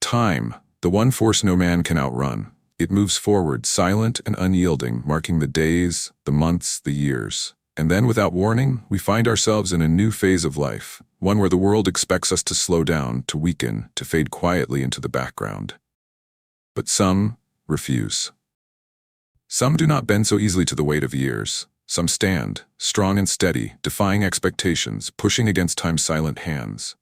Time, the one force no man can outrun. It moves forward, silent and unyielding, marking the days, the months, the years. And then, without warning, we find ourselves in a new phase of life, one where the world expects us to slow down, to weaken, to fade quietly into the background. But some refuse. Some do not bend so easily to the weight of years. Some stand, strong and steady, defying expectations, pushing against time's silent hands.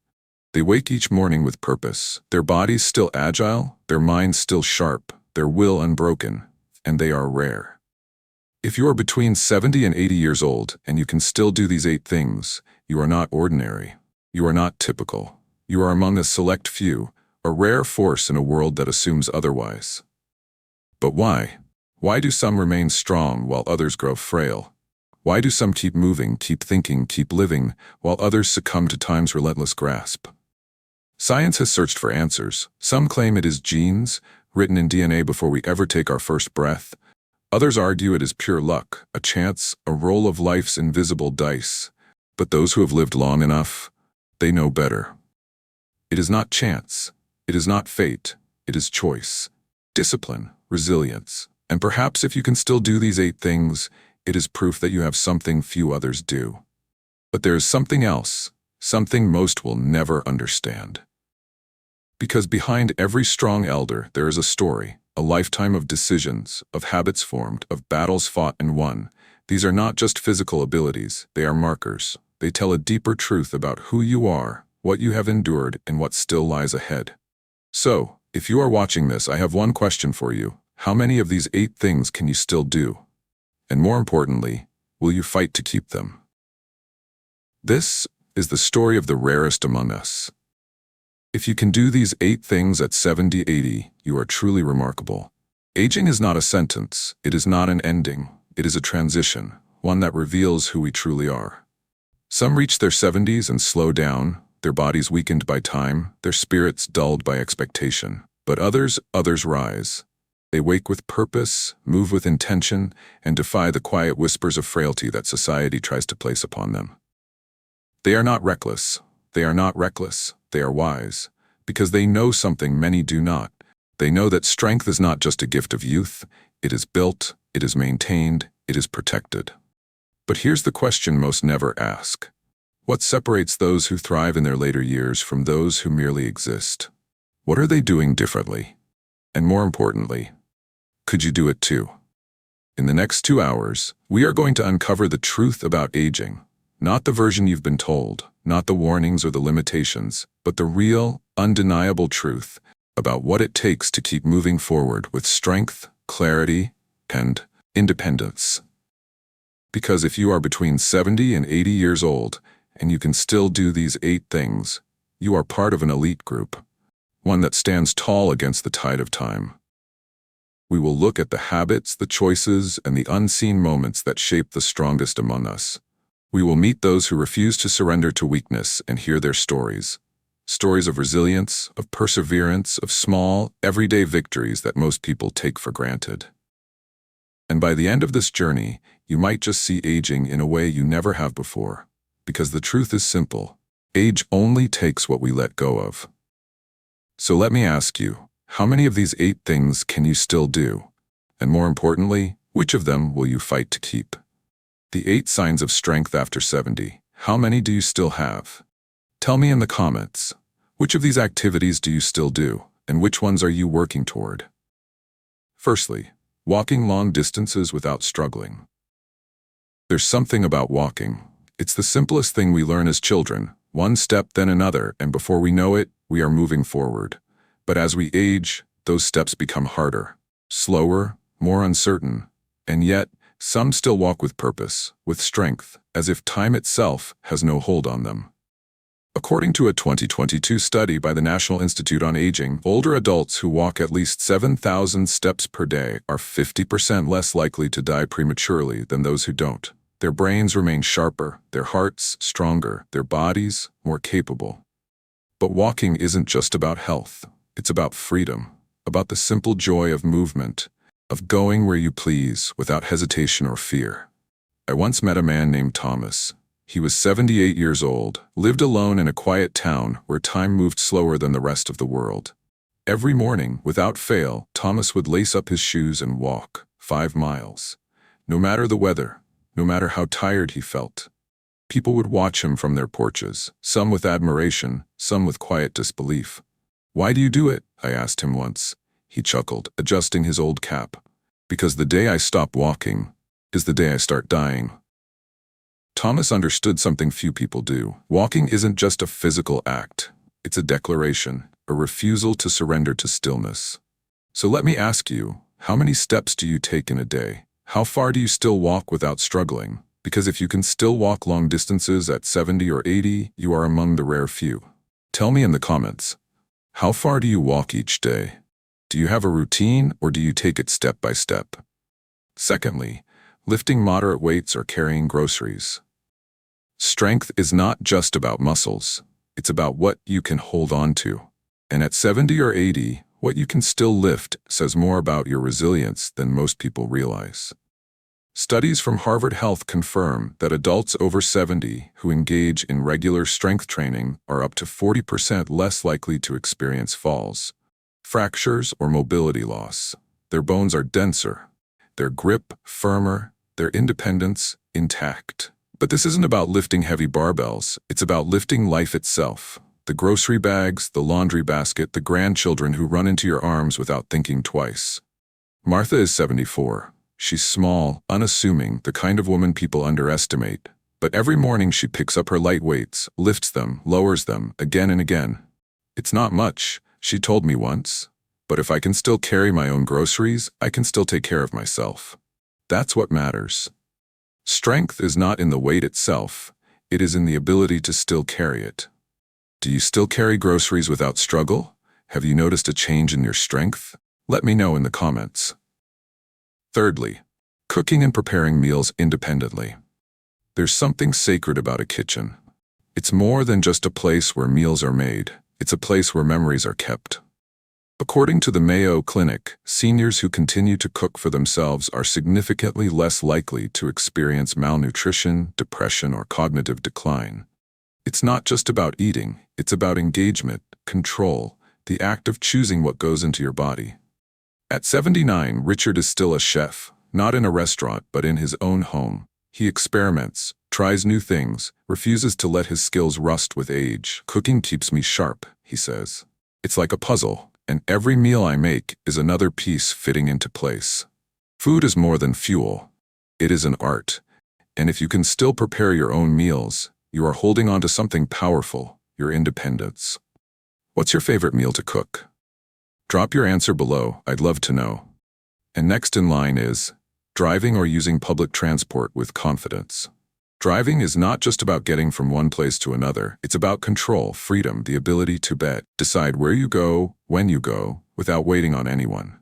They wake each morning with purpose, their bodies still agile, their minds still sharp, their will unbroken, and they are rare. If you are between 70 and 80 years old and you can still do these 8 things, you are not ordinary. You are not typical. You are among a select few, a rare force in a world that assumes otherwise. But why? Why do some remain strong while others grow frail? Why do some keep moving, keep thinking, keep living, while others succumb to time's relentless grasp? Science has searched for answers. Some claim it is genes, written in DNA before we ever take our first breath. Others argue it is pure luck, a chance, a roll of life's invisible dice. But those who have lived long enough, they know better. It is not chance. It is not fate. It is choice, discipline, resilience. And perhaps if you can still do these 8 things, it is proof that you have something few others do. But there is something else, something most will never understand. Because behind every strong elder there is a story, a lifetime of decisions, of habits formed, of battles fought and won. These are not just physical abilities, they are markers. They tell a deeper truth about who you are, what you have endured, and what still lies ahead. So, if you are watching this, I have one question for you. How many of these 8 things can you still do? And more importantly, will you fight to keep them? This is the story of the rarest among us. If you can do these 8 things at 70, 80, you are truly remarkable. Aging is not a sentence. It is not an ending. It is a transition, one that reveals who we truly are. Some reach their 70s and slow down, their bodies weakened by time, their spirits dulled by expectation. But others rise. They wake with purpose, move with intention, and defy the quiet whispers of frailty that society tries to place upon them. They are not reckless. They are not reckless. They are wise, because they know something many do not. They know that strength is not just a gift of youth. It is built, it is maintained, it is protected. But here's the question most never ask. What separates those who thrive in their later years from those who merely exist? What are they doing differently? And more importantly, could you do it too? In the next 2 hours, we are going to uncover the truth about aging. Not the version you've been told, not the warnings or the limitations, but the real, undeniable truth about what it takes to keep moving forward with strength, clarity, and independence. Because if you are between 70 and 80 years old, and you can still do these 8 things, you are part of an elite group, one that stands tall against the tide of time. We will look at the habits, the choices, and the unseen moments that shape the strongest among us. We will meet those who refuse to surrender to weakness and hear their stories. Stories of resilience, of perseverance, of small, everyday victories that most people take for granted. And by the end of this journey, you might just see aging in a way you never have before. Because the truth is simple. Age only takes what we let go of. So let me ask you, how many of these 8 things can you still do? And more importantly, which of them will you fight to keep? The 8 signs of strength after 70. How many do you still have? Tell me in the comments. Which of these activities do you still do, and which ones are you working toward? Firstly, walking long distances without struggling. There's something about walking. It's the simplest thing we learn as children, one step then another, and before we know it, we are moving forward. But as we age, those steps become harder, slower, more uncertain, and yet, some still walk with purpose, with strength, as if time itself has no hold on them. According to a 2022 study by the National Institute on Aging, older adults who walk at least 7,000 steps per day are 50% less likely to die prematurely than those who don't. Their brains remain sharper, their hearts stronger, their bodies more capable. But walking isn't just about health. It's about freedom, about the simple joy of movement, of going where you please without hesitation or fear. I once met a man named Thomas. He was 78 years old, lived alone in a quiet town where time moved slower than the rest of the world. Every morning, without fail, Thomas would lace up his shoes and walk 5 miles. No matter the weather, no matter how tired he felt. People would watch him from their porches, some with admiration, some with quiet disbelief. "Why do you do it?" I asked him once. He chuckled, adjusting his old cap. "Because the day I stop walking is the day I start dying." Thomas understood something few people do. Walking isn't just a physical act. It's a declaration, a refusal to surrender to stillness. So let me ask you, how many steps do you take in a day? How far do you still walk without struggling? Because if you can still walk long distances at 70 or 80, you are among the rare few. Tell me in the comments, how far do you walk each day? Do you have a routine, or do you take it step by step? Secondly, lifting moderate weights or carrying groceries. Strength is not just about muscles. It's about what you can hold on to. And at 70 or 80, what you can still lift says more about your resilience than most people realize. Studies from Harvard Health confirm that adults over 70 who engage in regular strength training are up to 40% less likely to experience falls, fractures, or mobility loss. Their bones are denser, their grip firmer, their independence intact. But this isn't about lifting heavy barbells, it's about lifting life itself. The grocery bags, the laundry basket, the grandchildren who run into your arms without thinking twice. Martha is 74. She's small, unassuming, the kind of woman people underestimate. But every morning she picks up her light weights, lifts them, lowers them, again and again. "It's not much," she told me once. "But if I can still carry my own groceries, I can still take care of myself." That's what matters. Strength is not in the weight itself, it is in the ability to still carry it. Do you still carry groceries without struggle? Have you noticed a change in your strength? Let me know in the comments. Thirdly, cooking and preparing meals independently. There's something sacred about a kitchen. It's more than just a place where meals are made. It's a place where memories are kept. According to the Mayo Clinic, seniors who continue to cook for themselves are significantly less likely to experience malnutrition, depression, or cognitive decline. It's not just about eating, it's about engagement, control, the act of choosing what goes into your body. At 79, Richard is still a chef, not in a restaurant, but in his own home. He experiments, tries new things, refuses to let his skills rust with age. "Cooking keeps me sharp," he says. "It's like a puzzle, and every meal I make is another piece fitting into place." Food is more than fuel. It is an art. And if you can still prepare your own meals, you are holding on to something powerful, your independence. What's your favorite meal to cook? Drop your answer below, I'd love to know. And next in line is driving or using public transport with confidence. Driving is not just about getting from one place to another, it's about control, freedom, the ability to decide where you go, when you go, without waiting on anyone.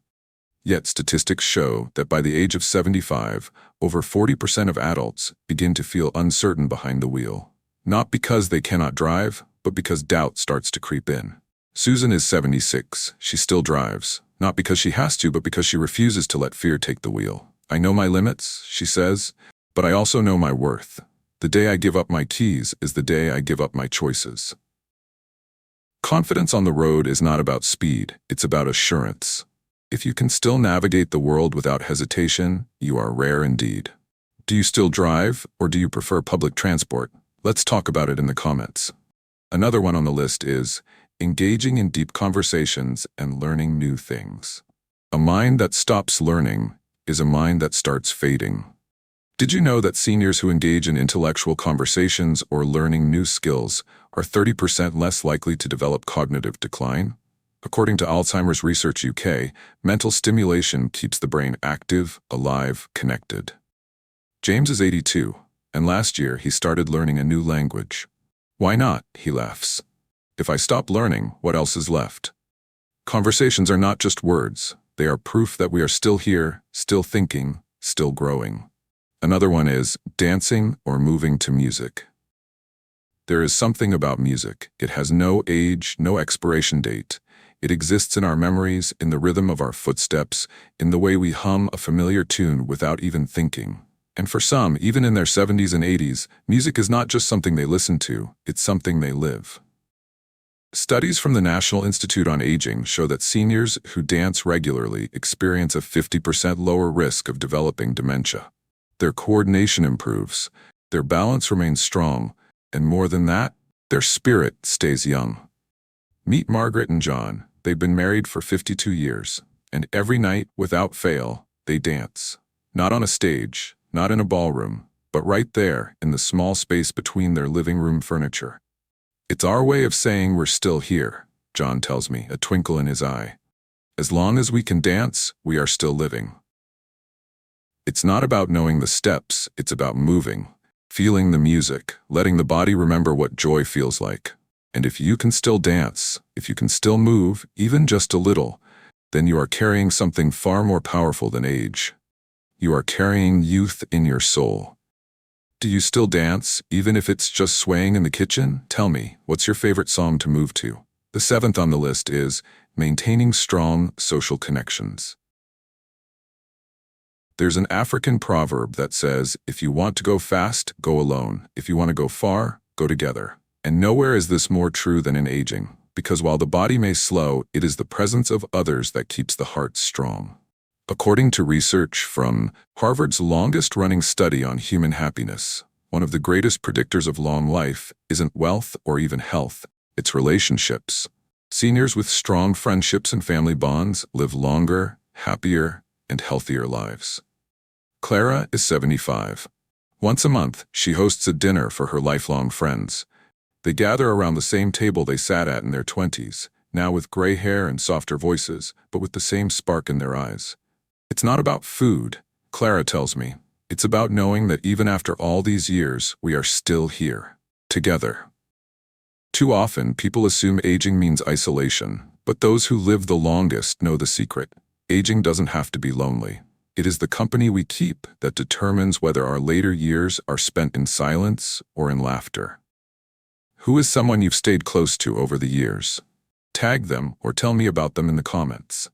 Yet statistics show that by the age of 75, over 40% of adults begin to feel uncertain behind the wheel. Not because they cannot drive, but because doubt starts to creep in. Susan is 76. She still drives, not because she has to, but because she refuses to let fear take the wheel. "I know my limits," she says, "but I also know my worth. The day I give up my keys is the day I give up my choices." Confidence on the road is not about speed, it's about assurance. If you can still navigate the world without hesitation, you are rare indeed. Do you still drive, or do you prefer public transport? Let's talk about it in the comments. Another one on the list is engaging in deep conversations and learning new things. A mind that stops learning is a mind that starts fading. Did you know that seniors who engage in intellectual conversations or learning new skills are 30% less likely to develop cognitive decline? According to Alzheimer's Research UK, mental stimulation keeps the brain active, alive, connected. James is 82, and last year he started learning a new language. "Why not?" he laughs. "If I stop learning, what else is left?" Conversations are not just words. They are proof that we are still here, still thinking, still growing. Another one is dancing or moving to music. There is something about music. It has no age, no expiration date. It exists in our memories, in the rhythm of our footsteps, in the way we hum a familiar tune without even thinking. And for some, even in their 70s and 80s, music is not just something they listen to, it's something they live. Studies from the National Institute on Aging show that seniors who dance regularly experience a 50% lower risk of developing dementia. Their coordination improves, their balance remains strong, and more than that, their spirit stays young. Meet Margaret and John. They've been married for 52 years, and every night, without fail, they dance. Not on a stage, not in a ballroom, but right there in the small space between their living room furniture. It's our way of saying we're still here, John tells me, a twinkle in his eye. As long as we can dance, we are still living. It's not about knowing the steps, it's about moving, feeling the music, letting the body remember what joy feels like. And if you can still dance, if you can still move, even just a little, then you are carrying something far more powerful than age. You are carrying youth in your soul. Do you still dance, even if it's just swaying in the kitchen? Tell me, what's your favorite song to move to? The 7th on the list is maintaining strong social connections. There's an African proverb that says, if you want to go fast, go alone. If you want to go far, go together. And nowhere is this more true than in aging, because while the body may slow, it is the presence of others that keeps the heart strong. According to research from Harvard's longest-running study on human happiness, one of the greatest predictors of long life isn't wealth or even health, it's relationships. Seniors with strong friendships and family bonds live longer, happier, and healthier lives. Clara is 75. Once a month, she hosts a dinner for her lifelong friends. They gather around the same table they sat at in their 20s, now with gray hair and softer voices, but with the same spark in their eyes. It's not about food, Clara tells me. It's about knowing that even after all these years, we are still here, together. Too often, people assume aging means isolation, but those who live the longest know the secret. Aging doesn't have to be lonely. It is the company we keep that determines whether our later years are spent in silence or in laughter. Who is someone you've stayed close to over the years? Tag them or tell me about them in the comments.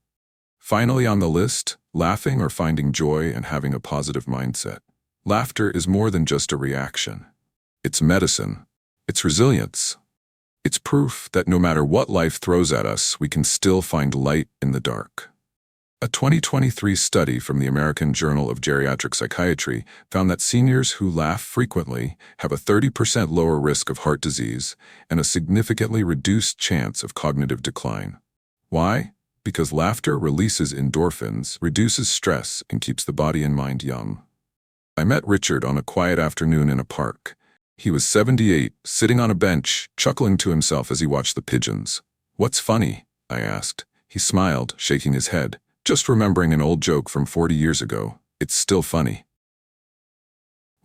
Finally on the list, laughing or finding joy and having a positive mindset. Laughter is more than just a reaction. It's medicine. It's resilience. It's proof that no matter what life throws at us, we can still find light in the dark. A 2023 study from the American Journal of Geriatric Psychiatry found that seniors who laugh frequently have a 30% lower risk of heart disease and a significantly reduced chance of cognitive decline. Why? Because laughter releases endorphins, reduces stress, and keeps the body and mind young. I met Richard on a quiet afternoon in a park. He was 78, sitting on a bench, chuckling to himself as he watched the pigeons. "What's funny?" I asked. He smiled, shaking his head. "Just remembering an old joke from 40 years ago. It's still funny."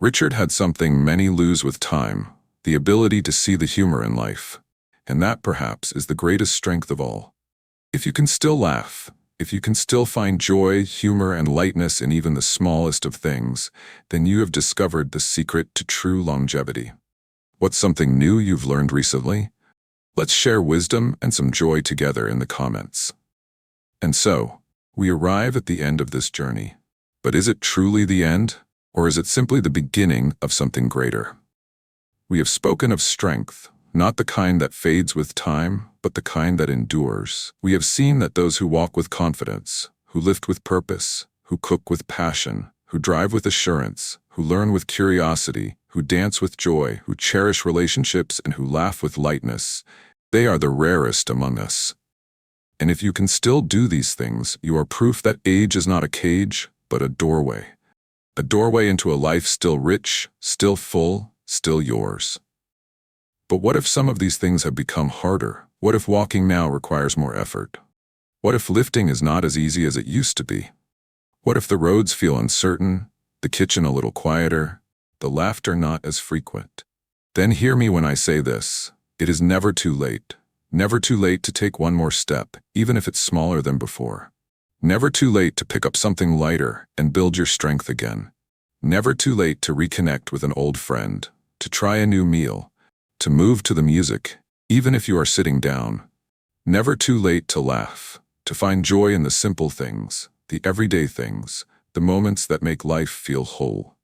Richard had something many lose with time, the ability to see the humor in life. And that, perhaps, is the greatest strength of all. If you can still laugh, if you can still find joy, humor, and lightness in even the smallest of things, then you have discovered the secret to true longevity. What's something new you've learned recently? Let's share wisdom and some joy together in the comments. And so, we arrive at the end of this journey. But is it truly the end, or is it simply the beginning of something greater? We have spoken of strength, not the kind that fades with time, but the kind that endures. We have seen that those who walk with confidence, who lift with purpose, who cook with passion, who drive with assurance, who learn with curiosity, who dance with joy, who cherish relationships, and who laugh with lightness, they are the rarest among us. And if you can still do these things, you are proof that age is not a cage, but a doorway. A doorway into a life still rich, still full, still yours. But what if some of these things have become harder? What if walking now requires more effort? What if lifting is not as easy as it used to be? What if the roads feel uncertain, the kitchen a little quieter, the laughter not as frequent? Then hear me when I say this. It is never too late. Never too late to take one more step, even if it's smaller than before. Never too late to pick up something lighter and build your strength again. Never too late to reconnect with an old friend, to try a new meal, to move to the music, even if you are sitting down. Never too late to laugh, to find joy in the simple things, the everyday things, the moments that make life feel whole.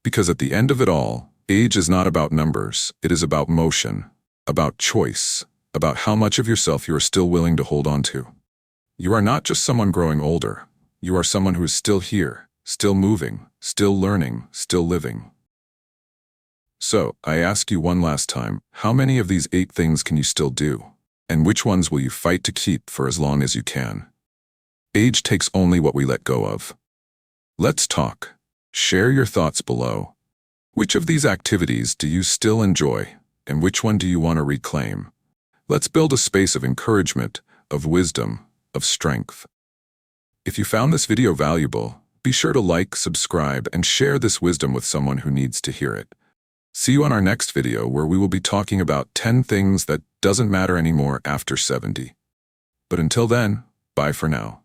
Because at the end of it all, age is not about numbers, it is about motion, about choice, about how much of yourself you are still willing to hold on to. You are not just someone growing older. You are someone who is still here, still moving, still learning, still living. So, I ask you one last time, how many of these 8 things can you still do? And which ones will you fight to keep for as long as you can? Age takes only what we let go of. Let's talk. Share your thoughts below. Which of these activities do you still enjoy, and which one do you want to reclaim? Let's build a space of encouragement, of wisdom, of strength. If you found this video valuable, be sure to like, subscribe, and share this wisdom with someone who needs to hear it. See you on our next video where we will be talking about 10 things that doesn't matter anymore after 70. But until then, bye for now.